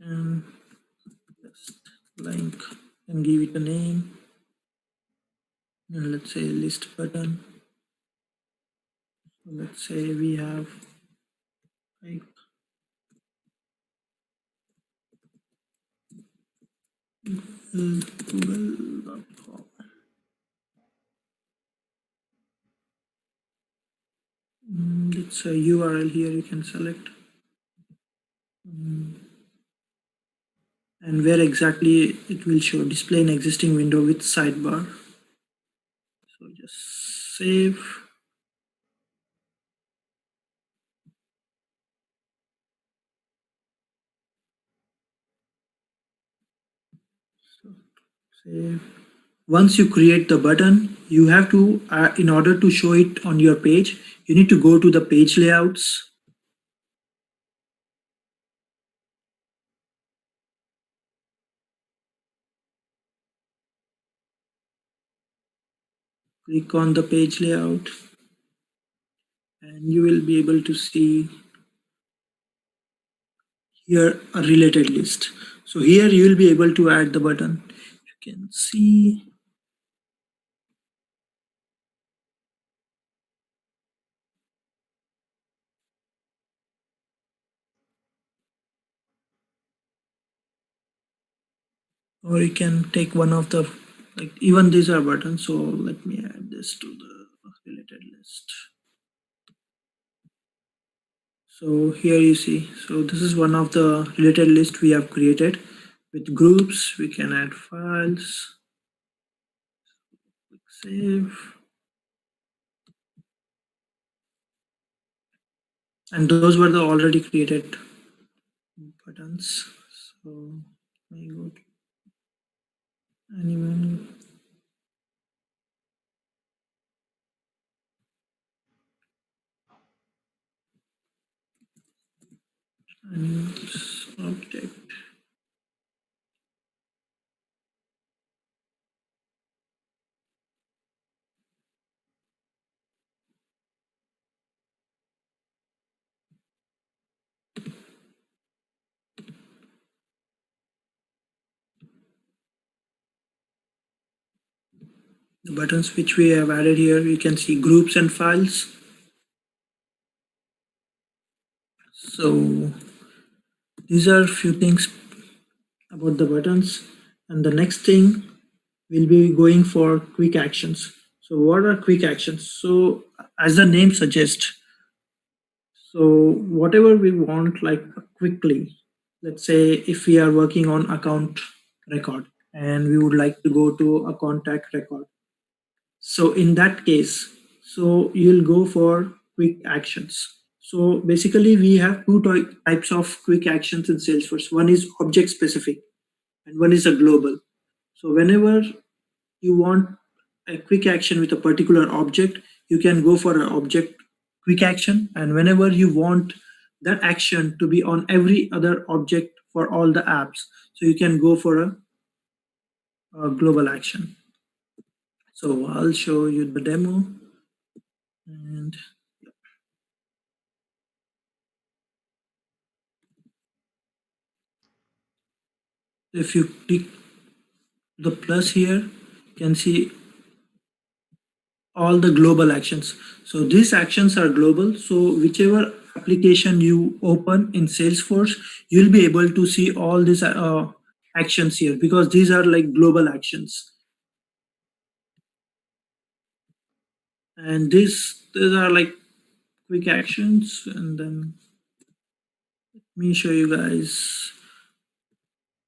Speaker 2: And just link and give it a name. And let's say list button. So let's say we have like google.com. It's a URL here you can select. And where exactly it will show display an existing window with sidebar. So just save. So save. Once you create the button, you have to, in order to show it on your page, you need to go to the page layouts. Click on the page layout and you will be able to see here a related list. So here you will be able to add the button. You can see or you can take one of the, like even these are buttons. So let me add this to the related list. So here you see, so this is one of the related list we have created with groups. We can add files, click save. And those were the already created buttons. So let me go to anyone. Animals object. The buttons which we have added here, you can see groups and files. So these are a few things about the buttons. And the next thing we'll be going for quick actions. So what are quick actions? So as the name suggests, so whatever we want like quickly, let's say if we are working on account record and we would like to go to a contact record. So in that case, so you'll go for quick actions. So basically we have two types of quick actions in Salesforce. One is object specific and one is a global. So whenever you want a quick action with a particular object, you can go for an object quick action. And whenever you want that action to be on every other object for all the apps, so you can go for a global action. So I'll show you the demo. And if you click the plus here, you can see all the global actions. So these actions are global. So whichever application you open in Salesforce, you'll be able to see all these actions here because these are like global actions. And these are like quick actions. And then let me show you guys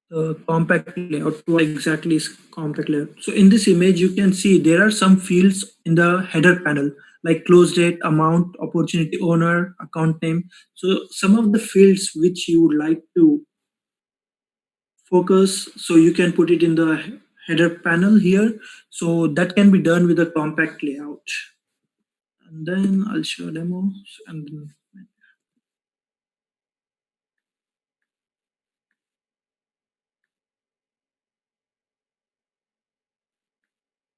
Speaker 2: the compact layout. What exactly is compact layout? So in this image, you can see there are some fields in the header panel like close date, amount, opportunity owner, account name. So some of the fields which you would like to focus, so you can put it in the header panel here. So that can be done with a compact layout. And then I'll show a demo. And then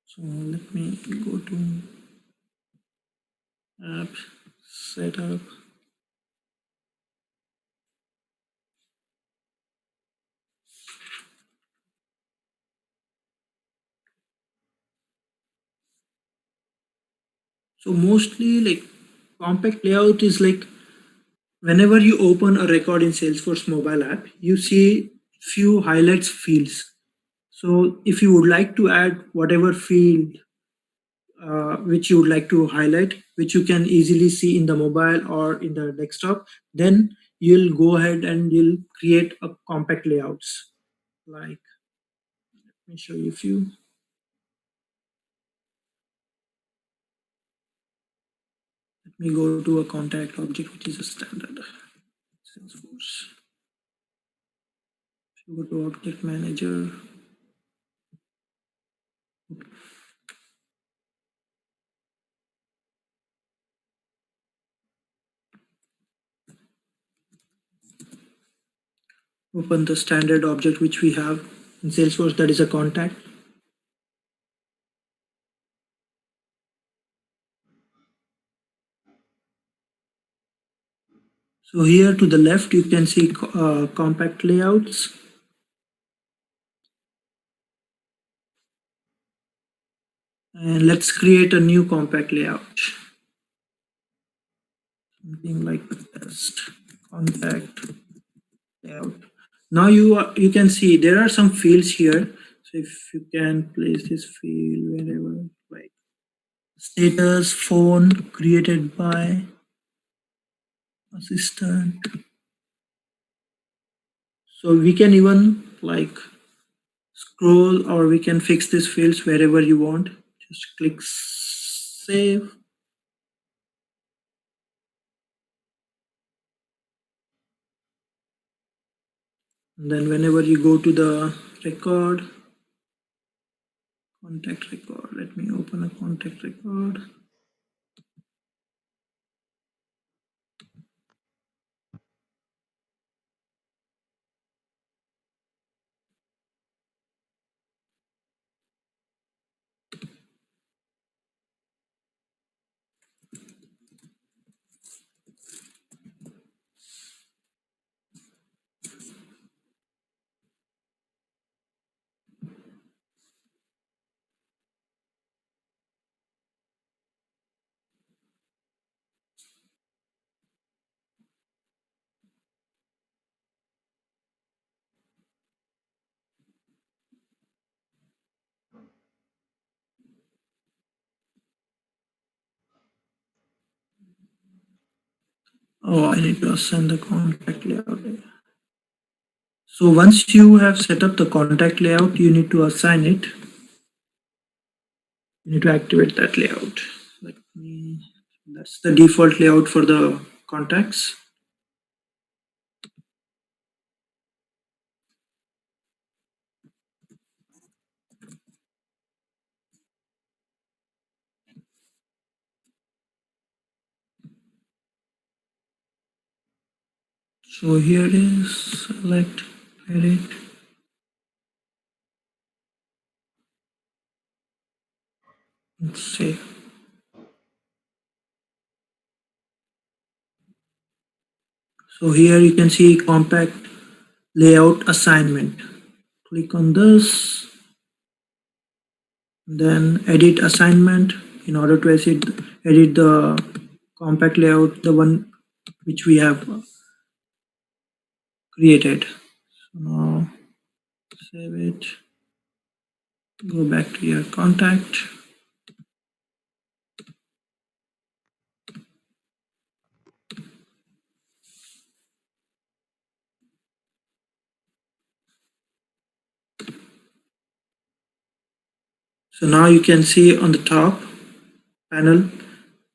Speaker 2: so let me go to app setup. So mostly like compact layout is like whenever you open a record in Salesforce mobile app, you see few highlights fields. So if you would like to add whatever field which you would like to highlight, which you can easily see in the mobile or in the desktop, then you'll go ahead and you'll create a compact layouts. Like, let me show you a few. Let me go to a contact object, which is a standard Salesforce. If you go to object manager, open the standard object which we have in Salesforce, that is a contact. So here to the left, you can see compact layouts. And let's create a new compact layout. Something like test contact layout. Now you can see there are some fields here. So if you can place this field wherever, like status, phone, created by, assistant. So we can even like scroll, or we can fix these fields wherever you want. Just click save. And then whenever you go to the record, contact record, let me open a contact record. Oh, I need to assign the contact layout. So once you have set up the contact layout, you need to assign it. You need to activate that layout. Let me, that's the default layout for the contacts. So here it is, select, edit. Let's save. So here you can see compact layout assignment. Click on this, then edit assignment in order to edit the compact layout, the one which we have created. So now save it, go back to your contact. So now you can see on the top panel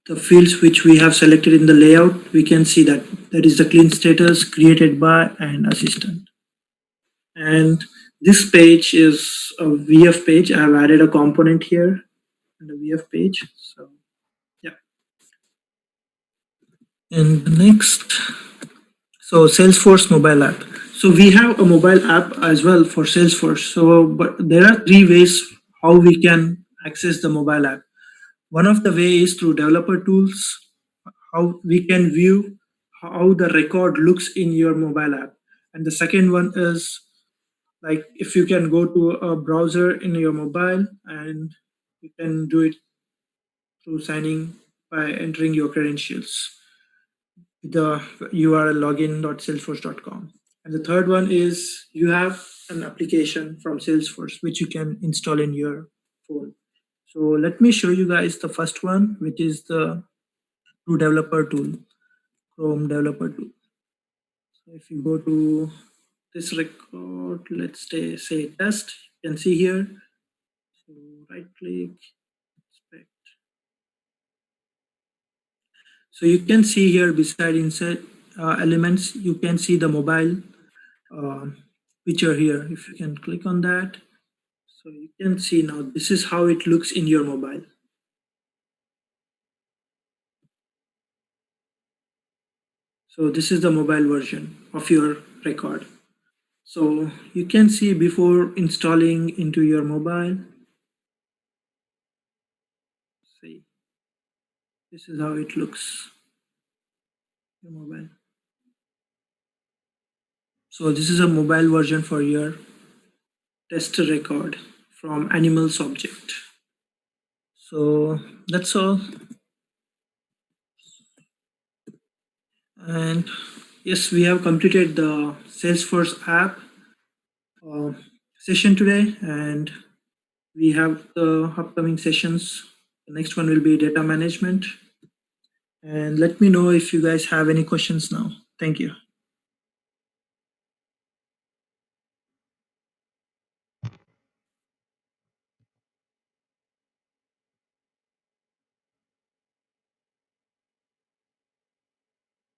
Speaker 2: the fields which we have selected in the layout. We can see that is the clean status, created by, and assistant. And This page is a VF page. I have added a component here in the VF page. So yeah. And the next, so Salesforce mobile app. So we have a mobile app as well for Salesforce. So, but there are three ways how we can access the mobile app. One of the way is through developer tools, how we can view how the record looks in your mobile app. And the second one is like if you can go to a browser in your mobile and you can do it through signing by entering your credentials with the URL login.salesforce.com. And the third one is you have an application from Salesforce which you can install in your phone. So let me show you guys the first one, which is the True Developer tool, Chrome Developer tool. So if you go to this record, let's say test, you can see here. So right click, inspect. So you can see here beside insert elements, you can see the mobile uh, picture here. If you can click on that, so you can see now this is how it looks in your mobile. So this is the mobile version of your record. So you can see before installing into your mobile, see, this is how it looks, your mobile. So this is a mobile version for your test record from animals object. So that's all. And yes, we have completed the Salesforce app uh, session today, and we have the upcoming sessions. The next one will be data management. And let me know if you guys have any questions now. Thank you.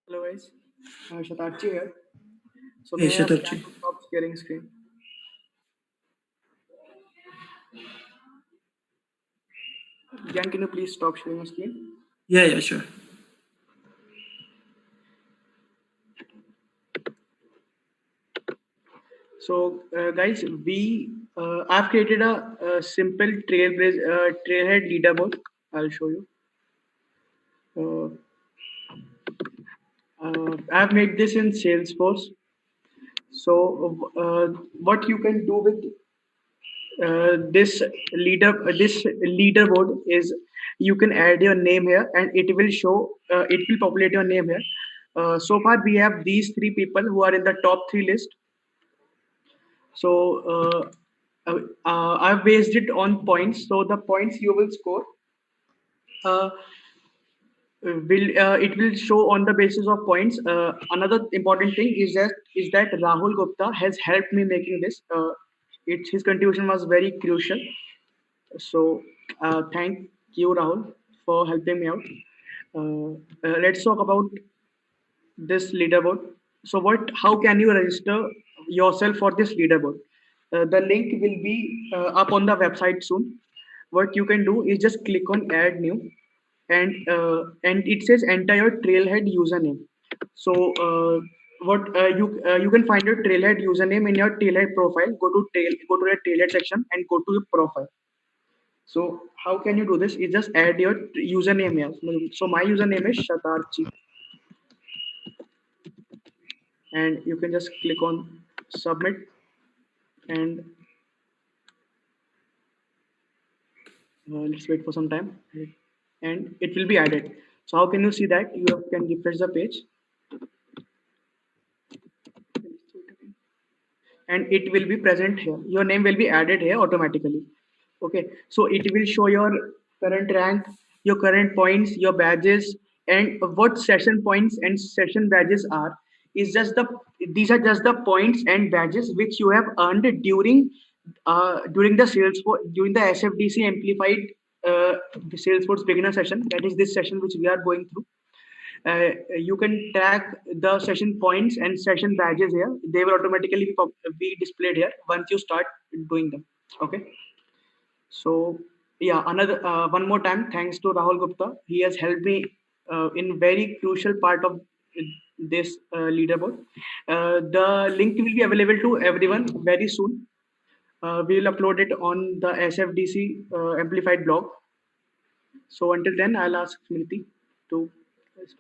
Speaker 3: Hello guys, Shatarchi here. So
Speaker 2: Hey,
Speaker 3: may I ask Jan
Speaker 2: Shatarji.
Speaker 3: to stop sharing screen? Jan, can you please stop sharing your screen?
Speaker 2: Yeah, sure.
Speaker 3: So guys, I've created a simple trailhead leaderboard. I'll show you. Uh, I've made this in Salesforce. So what you can do with this leaderboard is you can add your name here and it will populate your name here. So far we have these three people who are in the top three list. So I've based it on points. So the points you will score uh, will it will show on the basis of points. Another important thing is that Rahul Gupta has helped me making this. His contribution was very crucial. So thank you, Rahul, for helping me out. Let's talk about this leaderboard. So how can you register yourself for this leaderboard? The link will be up on the website soon. What you can do is just click on add new, and it says enter your trailhead username. So what you can find your trailhead username in your trailhead profile. Go to your trailhead section and go to your profile. So how can you do this? You just add your username here. So my username is Shatarchi, and you can just click on submit, and let's wait for some time, and it will be added. So how can you see that? You can refresh the page, and it will be present here. Your name will be added here automatically. Okay, so it will show your current rank, your current points, your badges, and what session points and session badges are. Is just the These are just the points and badges which you have earned during the SFDC amplified Salesforce beginner session. That is this session which we are going through. You can track the session points and session badges here. They will automatically be displayed here once you start doing them. Okay. So yeah, another one more time, thanks to Rahul Gupta. He has helped me in very crucial part of this leaderboard. The link will be available to everyone very soon. We will upload it on the SFDC Amplified blog. So until then, I'll ask Smriti to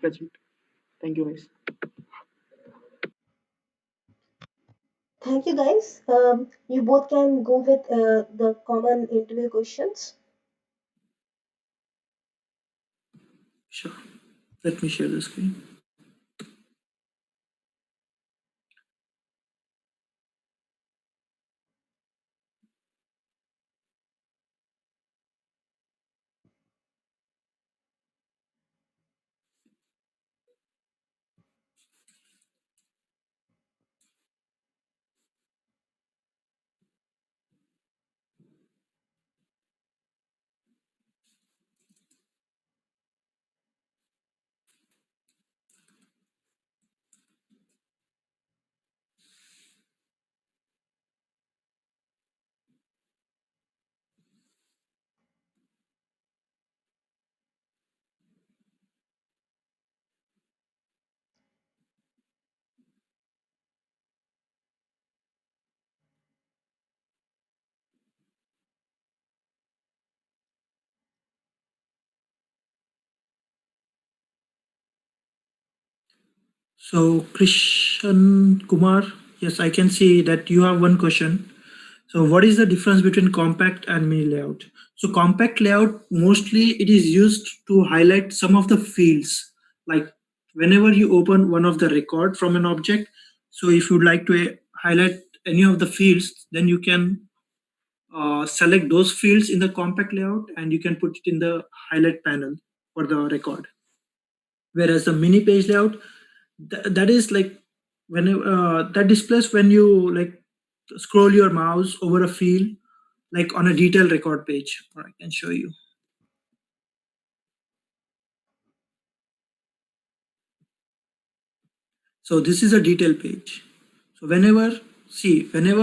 Speaker 3: present. Thank you, guys.
Speaker 1: Thank you, guys. You both can go with the common interview questions.
Speaker 2: Sure. Let me share the screen. So, Krishan Kumar, yes, I can see that you have one question. So, what is the difference between compact and mini layout? So, compact layout mostly it is used to highlight some of the fields, like whenever you open one of the record from an object. So, if you'd like to highlight any of the fields, then you can select those fields in the compact layout and you can put it in the highlight panel for the record. Whereas the mini page layout, that is like when that displays when you like scroll your mouse over a field like on a detailed record page, or I can show you. So this is a detail page. So whenever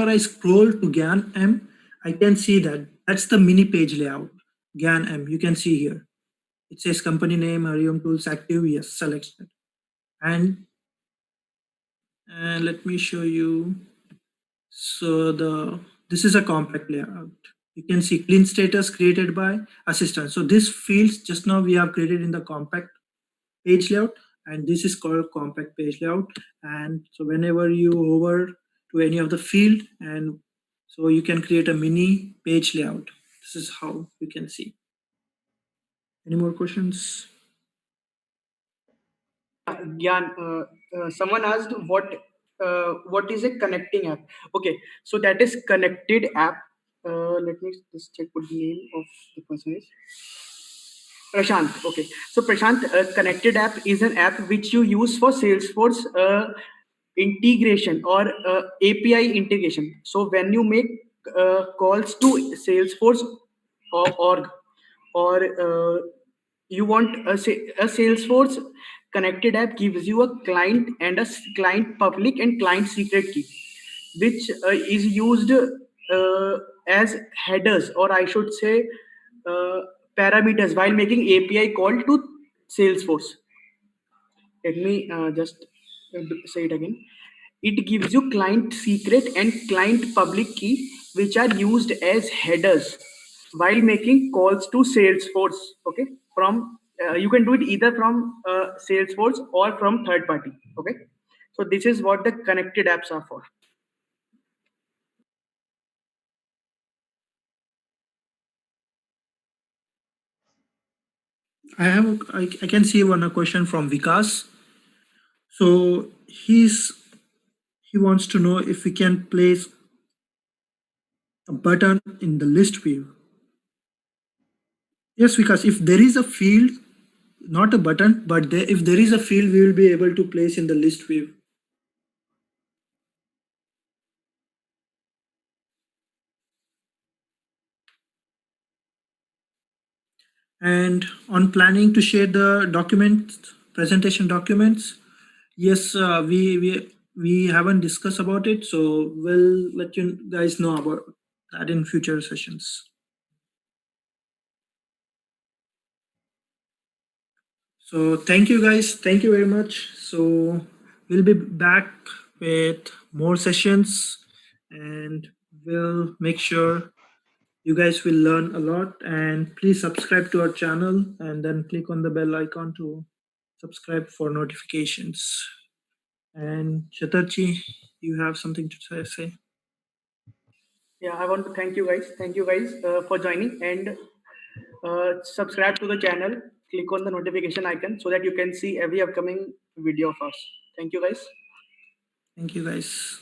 Speaker 2: I scroll to GAN M, I can see that that's the mini page layout. GAN M, you can see here it says company name, Arium tools active, yes, selected. And let me show you. So this is a compact layout. You can see clean status created by assistant. So this fields just now we have created in the compact page layout, and this is called compact page layout. And so whenever you hover to any of the field, and so you can create a mini page layout. This is how you can see. Any more questions?
Speaker 3: Gyan, someone asked what is a connecting app. Okay, so that is connected app. Let me just check what the name of the person is. Prashant. Okay, so Prashant, connected app is an app which you use for Salesforce integration or API integration. So when you make calls to Salesforce org, or you want a Salesforce connected app gives you a client and a client public and client secret key, which is used as headers, or I should say parameters, while making API call to Salesforce. Let me just say it again. It gives you client secret and client public key, which are used as headers while making calls to Salesforce. Okay, from you can do it either from Salesforce or from third party. Okay, so this is what the connected apps are for.
Speaker 2: I can see one a question from Vikas. So he wants to know if we can place a button in the list view. Yes, because if there is a field, not a button, but if there is a field, we will be able to place in the list view. And on planning to share the document, presentation documents. Yes, we haven't discussed about it, so we'll let you guys know about that in future sessions. So thank you guys. Thank you very much. So we'll be back with more sessions, and we'll make sure you guys will learn a lot. And please subscribe to our channel and then click on the bell icon to subscribe for notifications. And Shatarji, you have something to say?
Speaker 3: Yeah, I want to thank you guys. Thank you guys for joining, and subscribe to the channel. Click on the notification icon so that you can see every upcoming video of us. Thank you guys.
Speaker 2: Thank you guys.